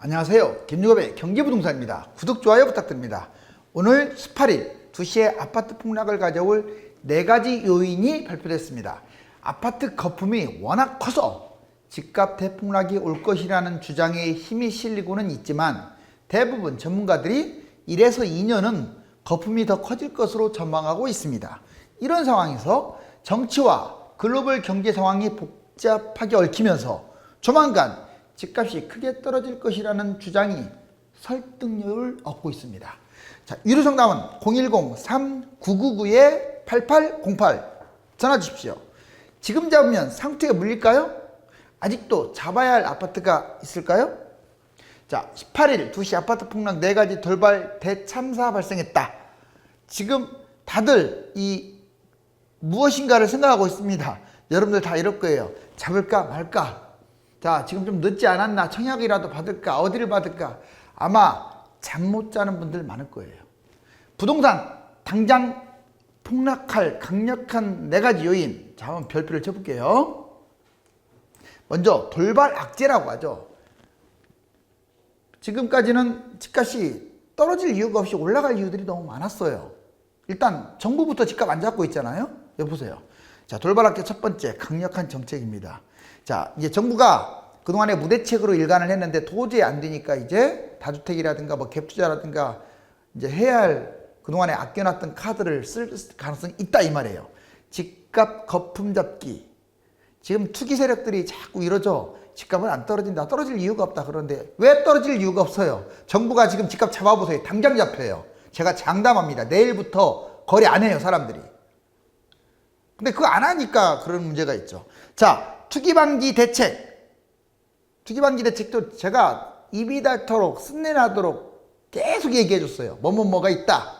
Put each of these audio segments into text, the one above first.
안녕하세요. 김유겁의 경제부동산입니다. 구독, 좋아요 부탁드립니다. 오늘 18일 2시에 아파트 폭락을 가져올 4가지 요인이 발표됐습니다. 아파트 거품이 워낙 커서 집값 대폭락이 올 것이라는 주장에 힘이 실리고는 있지만 대부분 전문가들이 1에서 2년은 거품이 더 커질 것으로 전망하고 있습니다. 이런 상황에서 정치와 글로벌 경제 상황이 복잡하게 얽히면서 조만간 집값이 크게 떨어질 것이라는 주장이 설득력을 얻고 있습니다. 자, 유료 상담은 010-3999-8808 전화 주십시오. 지금 잡으면 상투에 물릴까요? 아직도 잡아야 할 아파트가 있을까요? 자, 18일 2시 아파트 폭락 4가지 돌발 대참사 발생했다. 지금 다들 무엇인가를 생각하고 있습니다. 여러분들 다 이럴 거예요. 잡을까 말까? 자, 지금 좀 늦지 않았나? 청약이라도 받을까? 어디를 받을까? 아마 잠 못 자는 분들 많을 거예요. 부동산 당장 폭락할 강력한 4가지 요인. 자, 한번 별표를 쳐볼게요. 먼저 돌발 악재라고 하죠. 지금까지는 집값이 떨어질 이유가 없이 올라갈 이유들이 너무 많았어요. 일단 정부부터 집값 안 잡고 있잖아요. 여기 보세요. 자, 돌발 악재 첫 번째, 강력한 정책입니다. 자, 이제 정부가 그동안에 무대책으로 일관을 했는데 도저히 안 되니까 이제 다주택이라든가 뭐 갭투자라든가 이제 해야 할 그동안에 아껴놨던 카드를 쓸 가능성이 있다 이 말이에요. 집값 거품 잡기. 지금 투기 세력들이 자꾸 이러죠. 집값은 안 떨어진다. 떨어질 이유가 없다. 그런데 왜 떨어질 이유가 없어요? 정부가 지금 집값 잡아보세요. 당장 잡혀요. 제가 장담합니다. 내일부터 거래 안 해요, 사람들이. 근데 그거 안 하니까 그런 문제가 있죠. 자, 투기방지 대책. 투기방지 대책도 제가 입이 닳도록 쓴내나도록 계속 얘기해 줬어요. 뭐가 있다.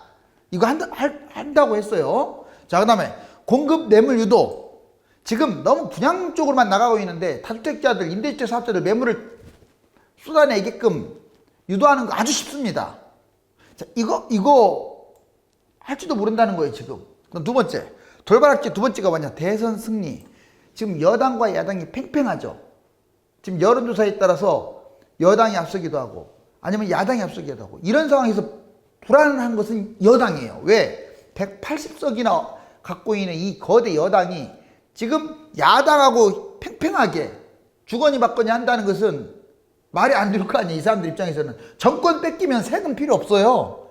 이거 한다고 했어요. 자, 그 다음에 공급 매물 유도. 지금 너무 분양 쪽으로만 나가고 있는데 다주택자들, 임대주택 사업자들 매물을 쏟아내게끔 유도하는 거 아주 쉽습니다. 자, 이거 할지도 모른다는 거예요, 지금. 그럼 두 번째. 돌발악재 두 번째가 뭐냐? 대선 승리. 지금 여당과 야당이 팽팽하죠. 지금 여론조사에 따라서 여당이 앞서기도 하고 아니면 야당이 앞서기도 하고 이런 상황에서 불안한 것은 여당이에요. 왜? 180석이나 갖고 있는 이 거대 여당이 지금 야당하고 팽팽하게 주거니 받거니 한다는 것은 말이 안 될 거 아니에요. 이 사람들 입장에서는. 정권 뺏기면 세금 필요 없어요.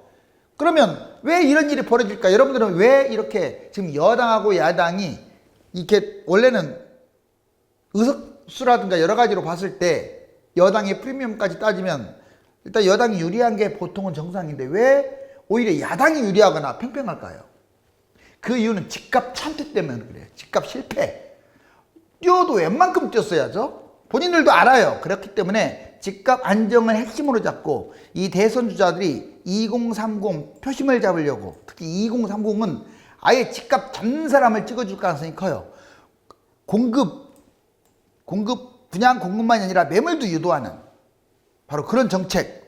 그러면 왜 이런 일이 벌어질까? 여러분들은 왜 이렇게 지금 여당하고 야당이 이렇게 원래는 의석수라든가 여러 가지로 봤을 때 여당의 프리미엄까지 따지면 일단 여당이 유리한 게 보통은 정상인데 왜 오히려 야당이 유리하거나 팽팽할까요? 그 이유는 집값 참패 때문에 그래요. 집값 실패. 뛰어도 웬만큼 뛰었어야죠. 본인들도 알아요. 그렇기 때문에 집값 안정을 핵심으로 잡고 이 대선 주자들이 2030 표심을 잡으려고 특히 2030은 아예 집값 잡는 사람을 찍어줄 가능성이 커요. 분양 공급만이 아니라 매물도 유도하는 바로 그런 정책.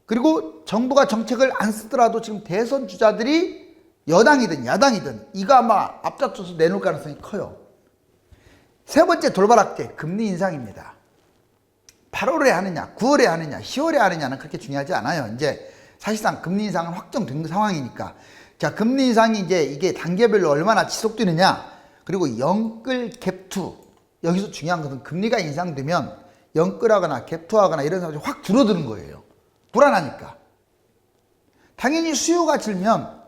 그리고 정부가 정책을 안 쓰더라도 지금 대선 주자들이 여당이든 야당이든 이거 아마 앞다퉈서 내놓을 가능성이 커요. 세 번째 돌발 악재, 금리 인상입니다. 8월에 하느냐, 9월에 하느냐, 10월에 하느냐는 그렇게 중요하지 않아요. 이제 사실상 금리 인상은 확정된 상황이니까. 자, 금리 인상이 이제 이게 단계별로 얼마나 지속되느냐, 그리고 영끌 갭투. 여기서 중요한 것은 금리가 인상되면 영끌하거나 갭투하거나 이런 사람들이 확 줄어드는 거예요. 불안하니까. 당연히 수요가 줄면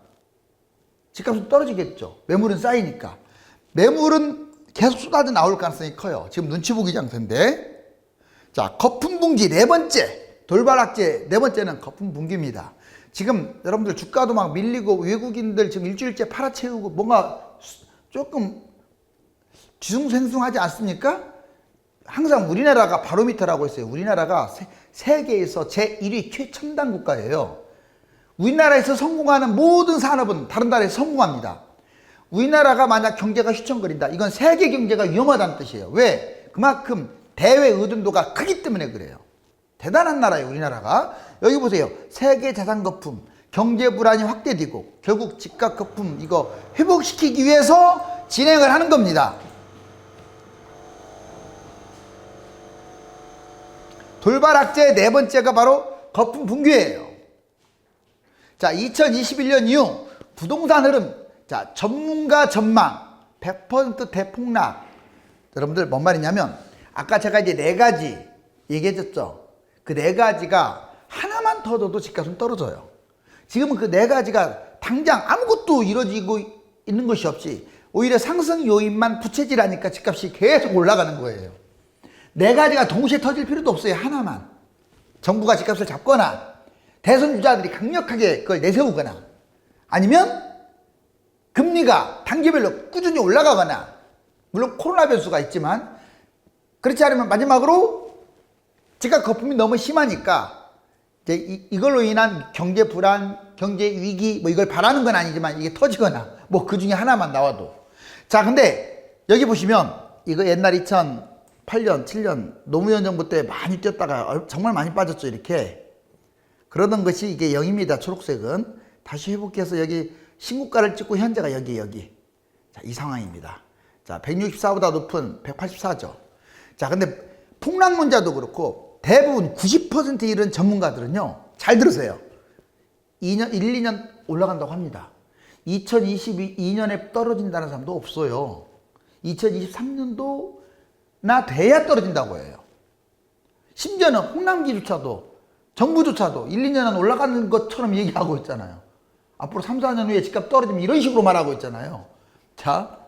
집값은 떨어지겠죠. 매물은 쌓이니까. 매물은 계속 쏟아져 나올 가능성이 커요. 지금 눈치 보기 장세인데. 자, 거품 붕괴 네 번째. 돌발 악재 네 번째는 거품 붕괴입니다. 지금 여러분들 주가도 막 밀리고 외국인들 지금 일주일째 팔아채우고 뭔가 조금 뒤숭생숭하지 않습니까? 항상 우리나라가 바로미터라고 했어요. 우리나라가 세계에서 제1위 최첨단 국가예요. 우리나라에서 성공하는 모든 산업은 다른 나라에서 성공합니다. 우리나라가 만약 경제가 휘청거린다. 이건 세계 경제가 위험하다는 뜻이에요. 왜? 그만큼 대외 의존도가 크기 때문에 그래요. 대단한 나라예요, 우리나라가. 여기 보세요. 세계 자산 거품, 경제 불안이 확대되고 결국 집값 거품 이거 회복시키기 위해서 진행을 하는 겁니다. 돌발 악재의 네 번째가 바로 거품 붕괴예요. 자, 2021년 이후 부동산 흐름, 자, 전문가 전망 100% 대폭락. 여러분들 뭔 말이냐면 아까 제가 이제 네 가지 얘기해줬죠. 그 네 가지가 하나만 터져도 집값은 떨어져요. 지금은 그 네 가지가 당장 아무것도 이루어지고 있는 것이 없이 오히려 상승 요인만 부채질하니까 집값이 계속 올라가는 거예요. 네 가지가 동시에 터질 필요도 없어요. 하나만. 정부가 집값을 잡거나 대선 주자들이 강력하게 그걸 내세우거나 아니면 금리가 단기별로 꾸준히 올라가거나 물론 코로나 변수가 있지만 그렇지 않으면 마지막으로 집값 거품이 너무 심하니까 이제 이걸로 인한 경제 불안, 경제 위기 뭐 이걸 바라는 건 아니지만 이게 터지거나 뭐 그 중에 하나만 나와도 자 근데 여기 보시면 이거 옛날 2008년, 7년 노무현 정부 때 많이 뛰었다가 정말 많이 빠졌죠. 이렇게 그러던 것이 이게 0입니다. 초록색은 다시 회복해서 여기 신고가를 찍고 현재가 여기 자, 이 상황입니다. 자 164보다 높은 184죠. 자 근데 폭락론자도 그렇고 대부분 90% 이런 전문가들은요 잘 들으세요. 2년, 1, 2년 올라간다고 합니다. 2022년에 떨어진다는 사람도 없어요. 2023년도나 돼야 떨어진다고 해요. 심지어는 홍남기조차도 정부조차도 1, 2년은 올라가는 것처럼 얘기하고 있잖아요. 앞으로 3, 4년 후에 집값 떨어지면 이런 식으로 말하고 있잖아요. 자,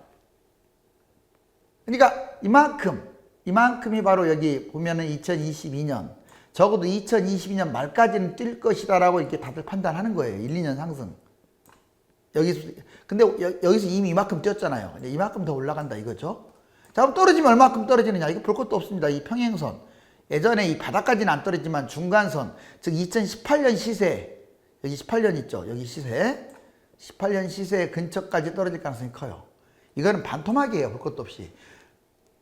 그러니까 이만큼이 바로 여기 보면은 2022년 적어도 2022년 말까지는 뛸 것이다 라고 이렇게 다들 판단하는 거예요. 1, 2년 상승. 근데 여기서 이미 이만큼 뛰었잖아요. 이만큼 더 올라간다 이거죠. 자, 그럼 떨어지면 얼마큼 떨어지느냐? 이거 볼 것도 없습니다. 이 평행선. 예전에 이 바닥까지는 안 떨어지지만 중간선, 즉 2018년 시세, 여기 18년 있죠. 여기 시세. 18년 시세 근처까지 떨어질 가능성이 커요. 이거는 반토막이에요. 볼 것도 없이.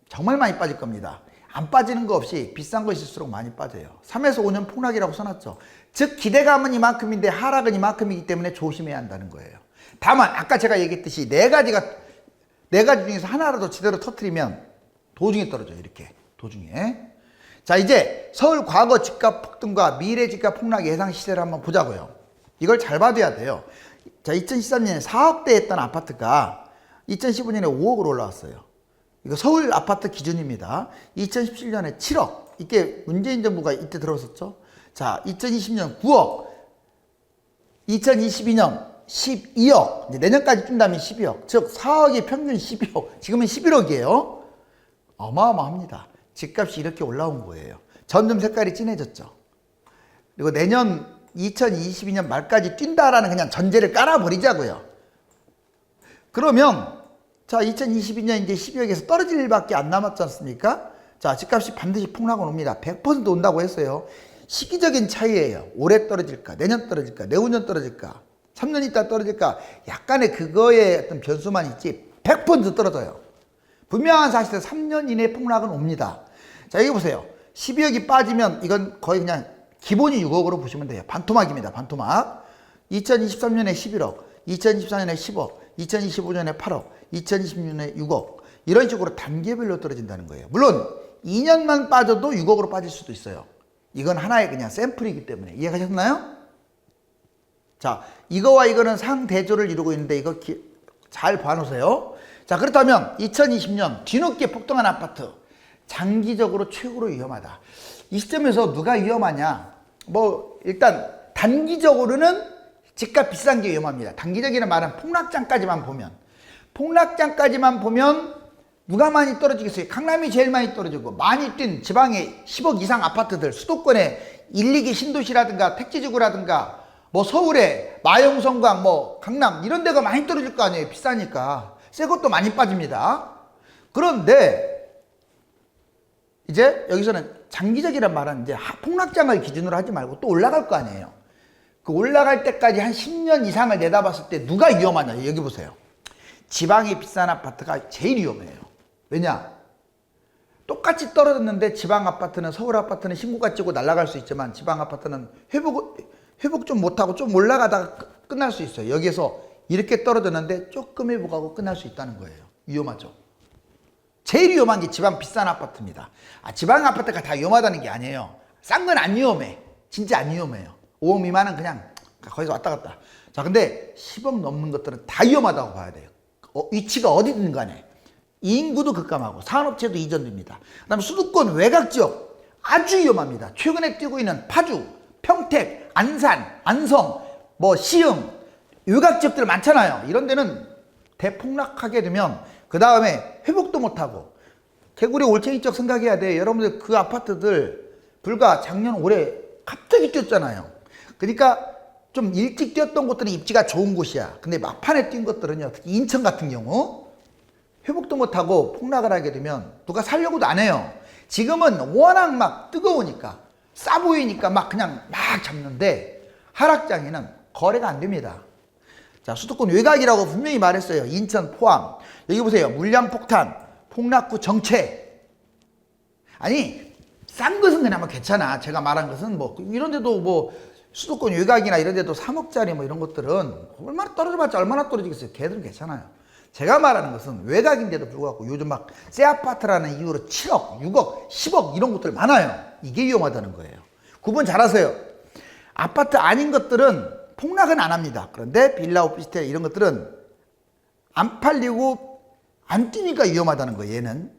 정말 많이 빠질 겁니다. 안 빠지는 거 없이 비싼 것일수록 많이 빠져요. 3에서 5년 폭락이라고 써놨죠. 즉 기대감은 이만큼인데 하락은 이만큼이기 때문에 조심해야 한다는 거예요. 다만 아까 제가 얘기했듯이 네 가지 중에서 하나라도 제대로 터뜨리면 도중에 떨어져요. 이렇게 도중에. 자 이제 서울 과거 집값 폭등과 미래 집값 폭락 예상 시세를 한번 보자고요. 이걸 잘 봐둬야 돼요. 자 2013년에 4억대 했던 아파트가 2015년에 5억으로 올라왔어요. 이거 서울 아파트 기준입니다. 2017년에 7억. 이게 문재인 정부가 이때 들어섰죠. 자, 2020년 9억. 2022년 12억. 이제 내년까지 뛴다면 12억. 즉 4억이 평균 12억. 지금은 11억이에요. 어마어마합니다. 집값이 이렇게 올라온 거예요. 점점 색깔이 진해졌죠. 그리고 내년 2022년 말까지 뛴다라는 그냥 전제를 깔아버리자고요. 그러면 자 2022년 이제 12억에서 떨어질 일밖에 안 남았지 않습니까? 자 집값이 반드시 폭락은 옵니다. 100% 온다고 했어요. 시기적인 차이예요. 올해 떨어질까, 내년 떨어질까, 내후년 떨어질까, 3년 있다 떨어질까, 약간의 그거에 어떤 변수만 있지 100% 떨어져요. 분명한 사실은 3년 이내 폭락은 옵니다. 자 여기 보세요. 12억이 빠지면 이건 거의 그냥 기본이 6억으로 보시면 돼요. 반토막입니다. 반토막. 2023년에 11억, 2024년에 10억, 2025년에 8억, 2026년에 6억 이런 식으로 단계별로 떨어진다는 거예요. 물론 2년만 빠져도 6억으로 빠질 수도 있어요. 이건 하나의 그냥 샘플이기 때문에. 이해가셨나요? 자, 이거와 이거는 상대조를 이루고 있는데 이거 잘 봐놓으세요. 자, 그렇다면 2020년 뒤늦게 폭등한 아파트 장기적으로 최고로 위험하다. 이 시점에서 누가 위험하냐? 뭐 일단 단기적으로는 집값 비싼 게 위험합니다. 단기적인 말은 폭락장까지만 보면 누가 많이 떨어지겠어요? 강남이 제일 많이 떨어지고 많이 뛴 지방의 10억 이상 아파트들, 수도권의 1, 2기 신도시라든가 택지지구라든가 뭐 서울의 마용성광, 뭐 강남 이런 데가 많이 떨어질 거 아니에요. 비싸니까. 새 것도 많이 빠집니다. 그런데 이제 여기서는 장기적이란 말은 이제 폭락장을 기준으로 하지 말고 또 올라갈 거 아니에요. 그 올라갈 때까지 한 10년 이상을 내다봤을 때 누가 위험하냐? 여기 보세요. 지방의 비싼 아파트가 제일 위험해요. 왜냐? 똑같이 떨어졌는데 지방 아파트는, 서울 아파트는 신고가 찍고 날아갈 수 있지만 지방 아파트는 회복 좀 못하고 좀 올라가다가 끝날 수 있어요. 여기에서 이렇게 떨어졌는데 조금 회복하고 끝날 수 있다는 거예요. 위험하죠. 제일 위험한 게 지방 비싼 아파트입니다. 지방 아파트가 다 위험하다는 게 아니에요. 싼 건 안 위험해. 진짜 안 위험해요. 5억 미만은 그냥 거기서 왔다 갔다. 자, 근데 10억 넘는 것들은 다 위험하다고 봐야 돼요. 위치가 어디든 간에. 인구도 급감하고 산업체도 이전됩니다. 그 다음에 수도권 외곽지역 아주 위험합니다. 최근에 뛰고 있는 파주, 평택, 안산, 안성, 시흥 외곽지역들 많잖아요. 이런 데는 대폭락하게 되면 그 다음에 회복도 못하고 개구리 올챙이 쪽 생각해야 돼요. 여러분들 그 아파트들 불과 작년 올해 갑자기 뛰었잖아요. 그러니까 좀 일찍 뛰었던 곳들은 입지가 좋은 곳이야. 근데 막판에 뛴 것들은요, 특히 인천 같은 경우 회복도 못하고 폭락을 하게 되면 누가 살려고도 안 해요. 지금은 워낙 막 뜨거우니까 싸 보이니까 막 그냥 막 잡는데 하락장에는 거래가 안 됩니다. 자, 수도권 외곽이라고 분명히 말했어요. 인천, 포항. 여기 보세요. 물량폭탄, 폭락구 정체. 아니, 싼 것은 그나마 괜찮아. 제가 말한 것은 이런 데도 수도권 외곽이나 이런 데도 3억짜리 이런 것들은 얼마나 떨어져봤자 얼마나 떨어지겠어요. 걔들은 괜찮아요. 제가 말하는 것은 외곽인데도 불구하고 요즘 막 새 아파트라는 이유로 7억, 6억, 10억 이런 것들 많아요. 이게 위험하다는 거예요. 구분 잘하세요. 아파트 아닌 것들은 폭락은 안 합니다. 그런데 빌라, 오피스텔 이런 것들은 안 팔리고 안 뛰니까 위험하다는 거예요. 얘는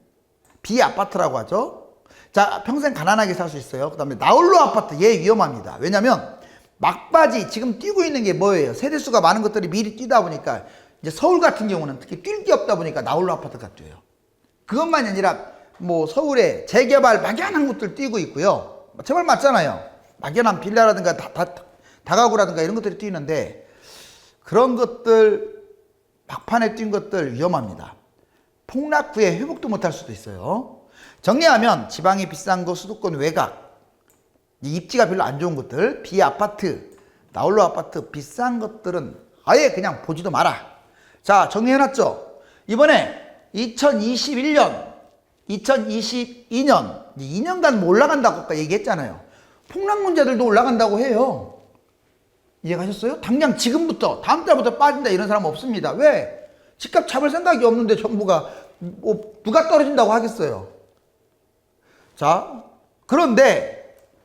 비아파트라고 하죠. 자, 평생 가난하게 살 수 있어요. 그 다음에 나홀로 아파트 얘 위험합니다. 왜냐면 막바지 지금 뛰고 있는 게 뭐예요? 세대수가 많은 것들이 미리 뛰다 보니까 이제 서울 같은 경우는 특히 뛸 게 없다 보니까 나홀로 아파트가 뛰어요. 그것만이 아니라 서울에 재개발 막연한 곳들 뛰고 있고요. 제발 맞잖아요. 막연한 빌라라든가 다가구라든가 이런 것들이 뛰는데 그런 것들 막판에 뛴 것들 위험합니다. 폭락 후에 회복도 못할 수도 있어요. 정리하면 지방이 비싼 거, 수도권 외곽, 입지가 별로 안 좋은 것들, 비아파트, 나홀로 아파트 비싼 것들은 아예 그냥 보지도 마라. 자, 정리해놨죠? 이번에 2021년, 2022년, 2년간 올라간다고 아까 얘기했잖아요. 폭락 문제들도 올라간다고 해요. 이해가셨어요? 당장 지금부터, 다음 달부터 빠진다 이런 사람 없습니다. 왜? 집값 잡을 생각이 없는데 정부가 누가 떨어진다고 하겠어요? 자, 그런데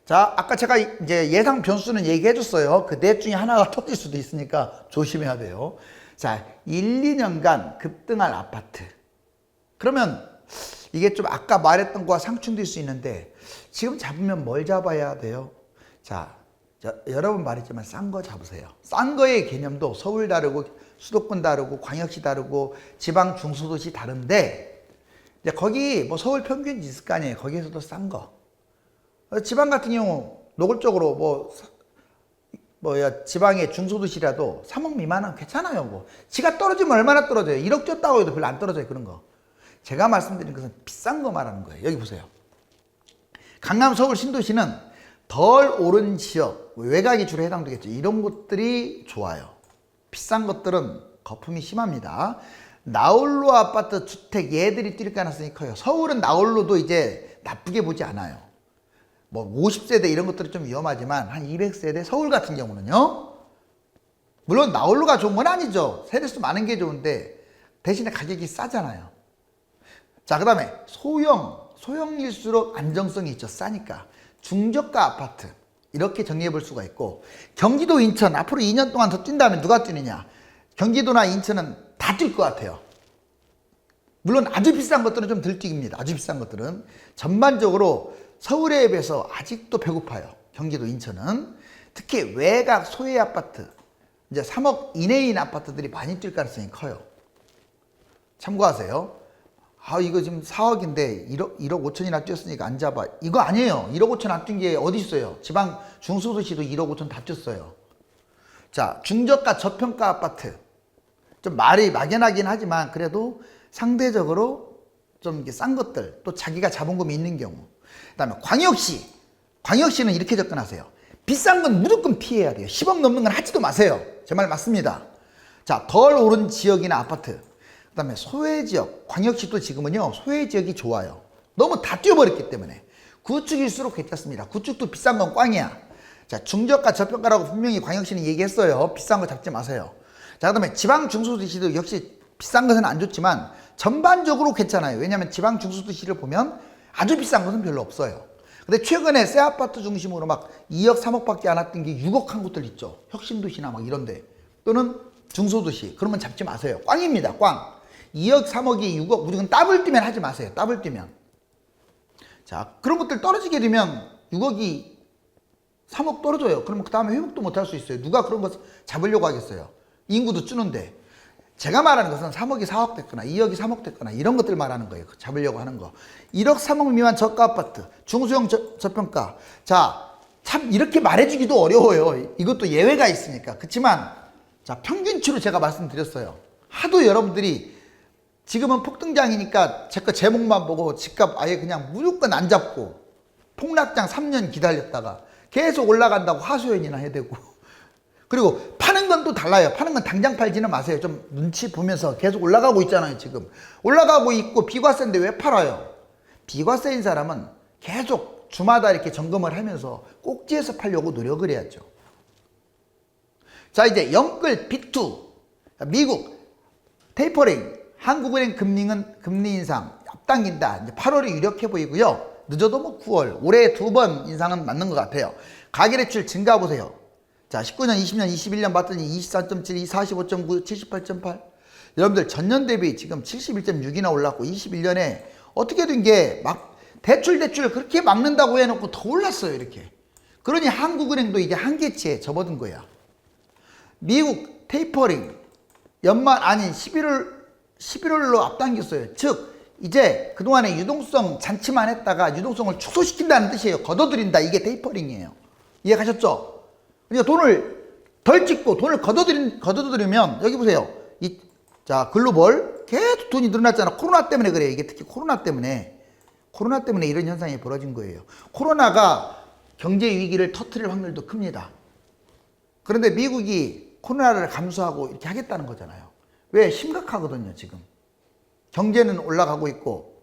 자, 아까 제가 이제 예상 변수는 얘기해 줬어요. 그 넷 중에 하나가 터질 수도 있으니까 조심해야 돼요. 자, 1, 2년간 급등할 아파트. 그러면 이게 좀 아까 말했던 거와 상충될 수 있는데 지금 잡으면 뭘 잡아야 돼요? 자, 여러 번 말했지만 싼 거 잡으세요. 싼 거의 개념도 서울 다르고 수도권 다르고 광역시 다르고 지방 중소도시 다른데 이제 거기 서울 평균이 있을 거 아니에요. 거기에서도 싼 거. 지방 같은 경우 노골적으로 지방의 중소도시라도 3억 미만은 괜찮아요. 지가 떨어지면 얼마나 떨어져요? 1억 줬다고 해도 별로 안 떨어져요. 그런 거. 제가 말씀드린 것은 비싼 거 말하는 거예요. 여기 보세요. 강남, 서울, 신도시는 덜 오른 지역, 외곽이 주로 해당되겠죠. 이런 곳들이 좋아요. 비싼 것들은 거품이 심합니다. 나홀로 아파트, 주택 얘들이 뛸 가능성이 커요. 서울은 나홀로도 이제 나쁘게 보지 않아요. 50세대 이런 것들이 좀 위험하지만 한 200세대 서울 같은 경우는요. 물론 나홀로가 좋은 건 아니죠. 세대수 많은 게 좋은데 대신에 가격이 싸잖아요. 자, 그 다음에 소형일수록 안정성이 있죠. 싸니까. 중저가 아파트 이렇게 정리해 볼 수가 있고 경기도, 인천 앞으로 2년 동안 더 뛴다면 누가 뛰느냐. 경기도나 인천은 다 뛸 것 같아요. 물론 아주 비싼 것들은 좀 덜 뛰깁니다. 아주 비싼 것들은 전반적으로 서울에 비해서 아직도 배고파요. 경기도, 인천은. 특히 외곽 소액 아파트, 이제 3억 이내인 아파트들이 많이 뛸 가능성이 커요. 참고하세요. 이거 지금 4억인데 1억 5천이나 뛰었으니까 안 잡아. 이거 아니에요. 1억 5천 안 뛴 게 어디 있어요. 지방 중소도시도 1억 5천 다 뛰었어요. 자, 중저가 저평가 아파트. 좀 말이 막연하긴 하지만 그래도 상대적으로 좀 이렇게 싼 것들, 또 자기가 자본금이 있는 경우. 그 다음에 광역시는 이렇게 접근하세요. 비싼 건 무조건 피해야 돼요. 10억 넘는 건 하지도 마세요. 제 말 맞습니다. 자, 덜 오른 지역이나 아파트. 그 다음에 소외지역, 광역시도 지금은요 소외지역이 좋아요. 너무 다 뛰어버렸기 때문에. 구축일수록 괜찮습니다. 구축도 비싼 건 꽝이야. 자, 중저가 저평가라고 분명히 광역시는 얘기했어요. 비싼 거 잡지 마세요. 자, 그 다음에 지방 중소도시도 역시 비싼 것은 안 좋지만 전반적으로 괜찮아요. 왜냐하면 지방 중소도시를 보면 아주 비싼 것은 별로 없어요. 근데 최근에 새 아파트 중심으로 막 2억, 3억밖에 안 왔던 게 6억 한 곳들 있죠. 혁신도시나 막 이런데. 또는 중소도시. 그러면 잡지 마세요. 꽝입니다. 꽝. 2억, 3억이 6억. 무조건 더블 뛰면 하지 마세요. 더블 뛰면. 자, 그런 것들 떨어지게 되면 6억이 3억 떨어져요. 그러면 그 다음에 회복도 못 할 수 있어요. 누가 그런 거 잡으려고 하겠어요. 인구도 주는데. 제가 말하는 것은 3억이 4억 됐거나 2억이 3억 됐거나 이런 것들 말하는 거예요. 잡으려고 하는 거. 1억 3억 미만 저가 아파트, 중소형 저평가. 자, 참 이렇게 말해주기도 어려워요. 이것도 예외가 있으니까. 그렇지만 자, 평균치로 제가 말씀드렸어요. 하도 여러분들이 지금은 폭등장이니까 제 거 제목만 보고 집값 아예 그냥 무조건 안 잡고 폭락장 3년 기다렸다가 계속 올라간다고 하소연이나 해대고. 그리고 파는 건 또 달라요. 파는 건 당장 팔지는 마세요. 좀 눈치 보면서 계속 올라가고 있잖아요. 지금 올라가고 있고 비과세인데 왜 팔아요? 비과세인 사람은 계속 주마다 이렇게 점검을 하면서 꼭지에서 팔려고 노력을 해야죠. 자, 이제 영끌 B2 미국 테이퍼링, 한국은행 금리 인상 앞당긴다. 이제 8월이 유력해 보이고요. 늦어도 뭐 9월, 올해 2번 인상은 맞는 것 같아요. 가계대출 증가 보세요. 자, 19년, 20년, 21년 봤더니 24.7, 45.9, 78.8. 여러분들 전년 대비 지금 71.6이나 올랐고 21년에 어떻게 된 게 막 대출 그렇게 막는다고 해놓고 더 올랐어요. 이렇게. 그러니 한국은행도 이제 한계치에 접어든 거야. 미국 테이퍼링 연말 아닌 11월로 앞당겼어요. 즉 이제 그동안에 유동성 잔치만 했다가 유동성을 축소시킨다는 뜻이에요. 걷어들인다. 이게 테이퍼링이에요. 이해가셨죠? 그러니까 돈을 덜 찍고 돈을 걷어들이면 여기 보세요. 자, 글로벌 계속 돈이 늘어났잖아. 코로나 때문에 그래요. 이게 특히 코로나 때문에 이런 현상이 벌어진 거예요. 코로나가 경제 위기를 터뜨릴 확률도 큽니다. 그런데 미국이 코로나를 감수하고 이렇게 하겠다는 거잖아요. 왜? 심각하거든요, 지금. 경제는 올라가고 있고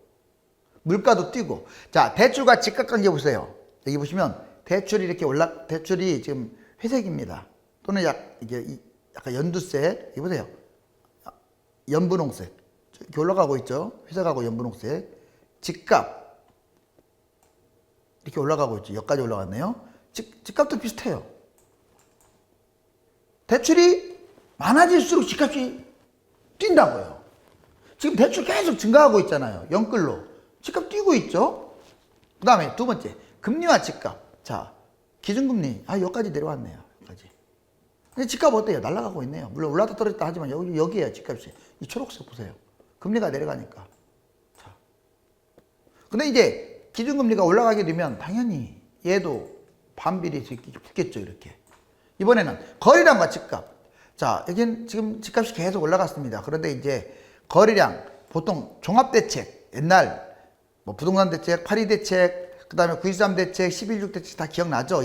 물가도 뛰고. 자, 대출과 집값 관계 보세요. 여기 보시면 대출이 지금 회색입니다. 또는 이게 약간 연두색. 여기 보세요. 연분홍색. 이렇게 올라가고 있죠. 회색하고 연분홍색. 집값 이렇게 올라가고 있죠. 여기까지 올라갔네요. 집값도 비슷해요. 대출이 많아질수록 집값이 뛴다고요. 지금 대출 계속 증가하고 있잖아요. 연끌로. 집값 뛰고 있죠. 그 다음에 두 번째, 금리와 집값. 자, 기준금리. 여기까지 내려왔네요. 여기까지. 근데 집값 어때요? 날아가고 있네요. 물론 올랐다 떨어졌다 하지만 여기에요, 집값이. 이 초록색 보세요. 금리가 내려가니까. 자. 근데 이제 기준금리가 올라가게 되면 당연히 얘도 반비례해서 이렇게 붙겠죠, 이렇게. 이번에는 거래량과 집값. 자, 여기는 지금 집값이 계속 올라갔습니다. 그런데 이제 거래량, 보통 종합대책, 옛날 뭐 부동산 대책, 8.2 대책, 그 다음에 9.13 대책, 11.6 대책 다 기억나죠?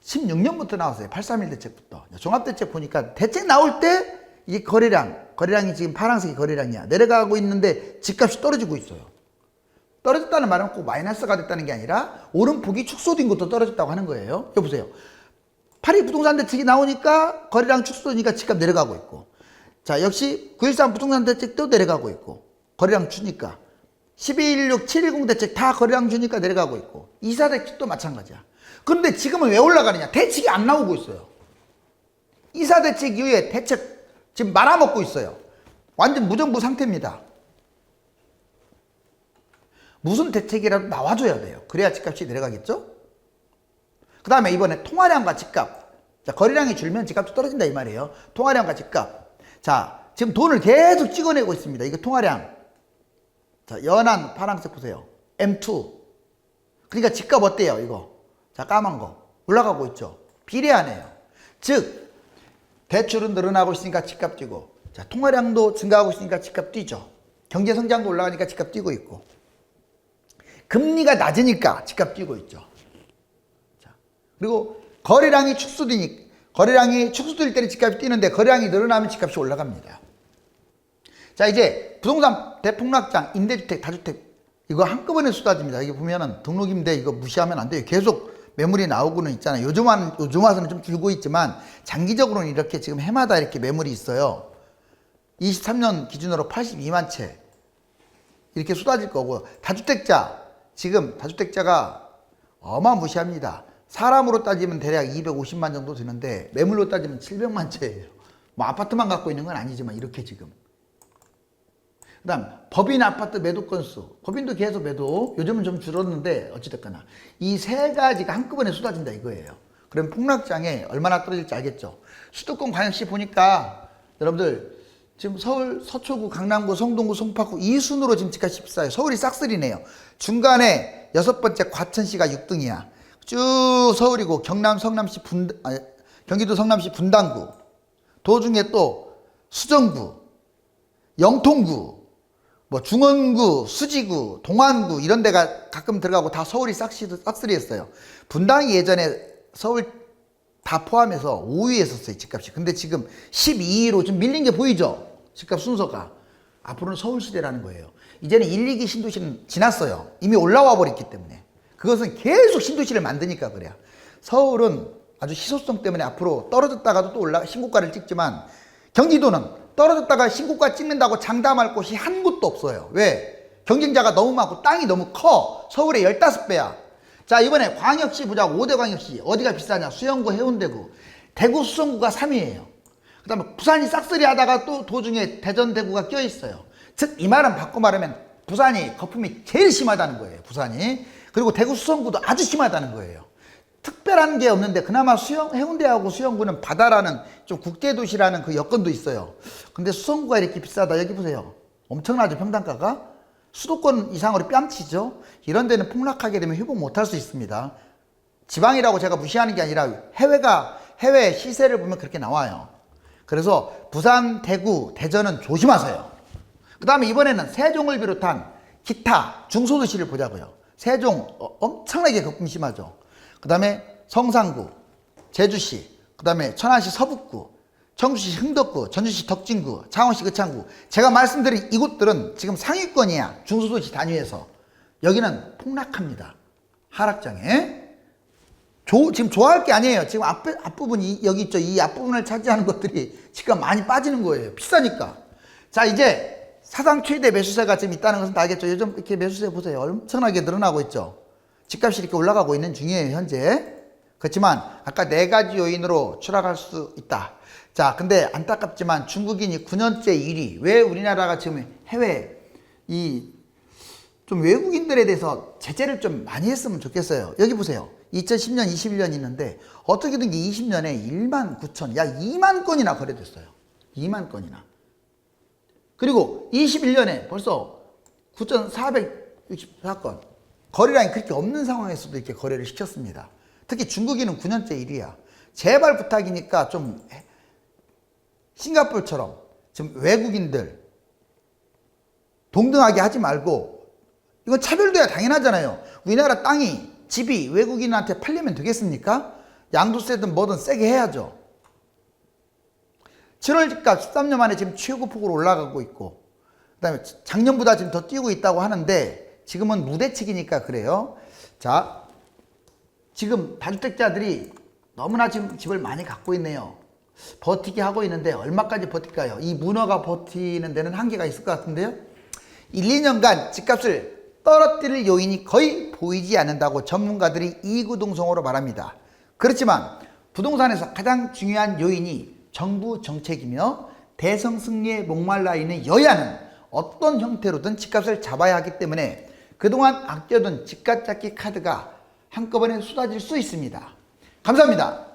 2016년부터 나왔어요. 8.3.1 대책부터. 종합대책 보니까 대책 나올 때 이 거래량이 지금 파란색이 거래량이야. 내려가고 있는데 집값이 떨어지고 있어요. 떨어졌다는 말은 꼭 마이너스가 됐다는 게 아니라 오름폭이 축소된 것도 떨어졌다고 하는 거예요. 여기 보세요. 8.2 부동산 대책이 나오니까 거래량 축소되니까 집값 내려가고 있고, 자, 역시 9.13 부동산 대책도 내려가고 있고, 거래량 주니까 12.16, 7.10 대책 다 거래량 주니까 내려가고 있고, 2.4 대책도 마찬가지야. 그런데 지금은 왜 올라가느냐? 대책이 안 나오고 있어요. 2.4 대책 이후에 대책 지금 말아먹고 있어요. 완전 무정부 상태입니다. 무슨 대책이라도 나와줘야 돼요. 그래야 집값이 내려가겠죠? 그 다음에 이번에 통화량과 집값. 자, 거래량이 줄면 집값도 떨어진다 이 말이에요. 통화량과 집값. 자, 지금 돈을 계속 찍어내고 있습니다. 이거 통화량. 자, 연한 파란색 보세요. M2. 그러니까 집값 어때요, 이거? 자, 까만 거. 올라가고 있죠. 비례하네요. 즉, 대출은 늘어나고 있으니까 집값 뛰고, 자, 통화량도 증가하고 있으니까 집값 뛰죠. 경제 성장도 올라가니까 집값 뛰고 있고, 금리가 낮으니까 집값 뛰고 있죠. 자, 그리고 거래량이 축소될 때는 집값이 뛰는데 거래량이 늘어나면 집값이 올라갑니다. 자, 이제 부동산 대폭락장, 임대주택, 다주택 이거 한꺼번에 쏟아집니다. 여기 보면은 등록임대 이거 무시하면 안 돼요. 계속 매물이 나오고는 있잖아요. 요즘 와서는 좀 줄고 있지만 장기적으로는 이렇게 지금 해마다 이렇게 매물이 있어요. 23년 기준으로 82만 채 이렇게 쏟아질 거고, 다주택자 지금 다주택자가 어마무시합니다. 사람으로 따지면 대략 250만 정도 되는데 매물로 따지면 700만 채예요. 뭐 아파트만 갖고 있는 건 아니지만 이렇게 지금. 그 다음 법인 아파트 매도 건수, 법인도 계속 매도, 요즘은 좀 줄었는데 어찌됐거나 이 세 가지가 한꺼번에 쏟아진다 이거예요. 그럼 폭락장에 얼마나 떨어질지 알겠죠. 수도권 광역시 보니까 여러분들 지금 서울 서초구, 강남구, 성동구, 송파구 이 순으로 지금 집값이 비싸요. 서울이 싹쓸이네요. 중간에 6번째 과천시가 6등이야. 쭉 서울이고 경남 성남시 경기도 성남시 분당구, 도중에 또 수정구, 영통구, 뭐 중원구, 수지구, 동안구 이런 데가 가끔 들어가고 다 서울이 싹쓸이했어요. 분당이 예전에 서울 다 포함해서 5위에 있었어요, 집값이. 근데 지금 12위로 좀 밀린 게 보이죠? 집값 순서가. 앞으로는 서울시대라는 거예요. 이제는 1, 2기 신도시는 지났어요. 이미 올라와 버렸기 때문에. 그것은 계속 신도시를 만드니까 그래요. 서울은 아주 희소성 때문에 앞으로 떨어졌다가도 또 신고가를 찍지만 경기도는 떨어졌다가 신고가 찍는다고 장담할 곳이 한 곳도 없어요. 왜? 경쟁자가 너무 많고 땅이 너무 커. 서울의 15배야. 자, 이번에 광역시 보자고. 5대 광역시 어디가 비싸냐? 수영구, 해운대구. 대구, 수성구가 3위예요. 그 다음에 부산이 싹쓸이 하다가 또 도중에 대전, 대구가 껴있어요. 즉 이 말은 바꿔 말하면 부산이 거품이 제일 심하다는 거예요. 부산이. 그리고 대구, 수성구도 아주 심하다는 거예요. 특별한 게 없는데 그나마 해운대하고 수영구는 바다라는 좀 국제도시라는 그 여건도 있어요. 근데 수성구가 이렇게 비싸다. 여기 보세요. 엄청나죠, 평당가가? 수도권 이상으로 뺨치죠. 이런 데는 폭락하게 되면 회복 못할 수 있습니다. 지방이라고 제가 무시하는 게 아니라 해외 시세를 보면 그렇게 나와요. 그래서 부산, 대구, 대전은 조심하세요. 그 다음에 이번에는 세종을 비롯한 기타 중소도시를 보자고요. 세종 엄청나게 거품 심하죠. 그 다음에 성산구, 제주시, 그 다음에 천안시 서북구, 청주시 흥덕구, 전주시 덕진구, 창원시 의창구. 제가 말씀드린 이곳들은 지금 상위권이야. 중소도시 단위에서. 여기는 폭락합니다. 하락장에. 지금 좋아할 게 아니에요. 지금 앞부분이 여기 있죠. 이 앞부분을 차지하는 것들이 지금 많이 빠지는 거예요. 비싸니까. 자, 이제 사상 최대 매수세가 지금 있다는 것은 다 알겠죠. 요즘 이렇게 매수세 보세요. 엄청나게 늘어나고 있죠. 집값이 이렇게 올라가고 있는 중이에요, 현재. 그렇지만 아까 4가지 요인으로 추락할 수 있다. 자, 근데 안타깝지만 중국인이 9년째 1위. 왜 우리나라가 지금 해외 좀 외국인들에 대해서 제재를 좀 많이 했으면 좋겠어요. 여기 보세요. 2010년, 21년 있는데 어떻게든 20년에 1만 9천, 약 2만 건이나 거래됐어요. 2만 건이나. 그리고 21년에 벌써 9,464건. 거래량이 그렇게 없는 상황에서도 이렇게 거래를 시켰습니다. 특히 중국인은 9년째 1위야. 제발 부탁이니까 좀 싱가포르처럼 지금 외국인들 동등하게 하지 말고, 이건 차별돼야 당연하잖아요. 우리나라 땅이, 집이 외국인한테 팔리면 되겠습니까? 양도세든 뭐든 세게 해야죠. 7월 집값 13년 만에 지금 최고폭으로 올라가고 있고, 그 다음에 작년보다 지금 더 뛰고 있다고 하는데 지금은 무대책이니까 그래요. 자, 지금 다주택자들이 너무나 지금 집을 많이 갖고 있네요. 버티게 하고 있는데 얼마까지 버틸까요? 이 문어가 버티는 데는 한계가 있을 것 같은데요. 1, 2년간 집값을 떨어뜨릴 요인이 거의 보이지 않는다고 전문가들이 이구동성으로 말합니다. 그렇지만 부동산에서 가장 중요한 요인이 정부 정책이며 대선 승리에 목말라 있는 여야는 어떤 형태로든 집값을 잡아야 하기 때문에 그동안 아껴둔 집값 잡기 카드가 한꺼번에 쏟아질 수 있습니다. 감사합니다.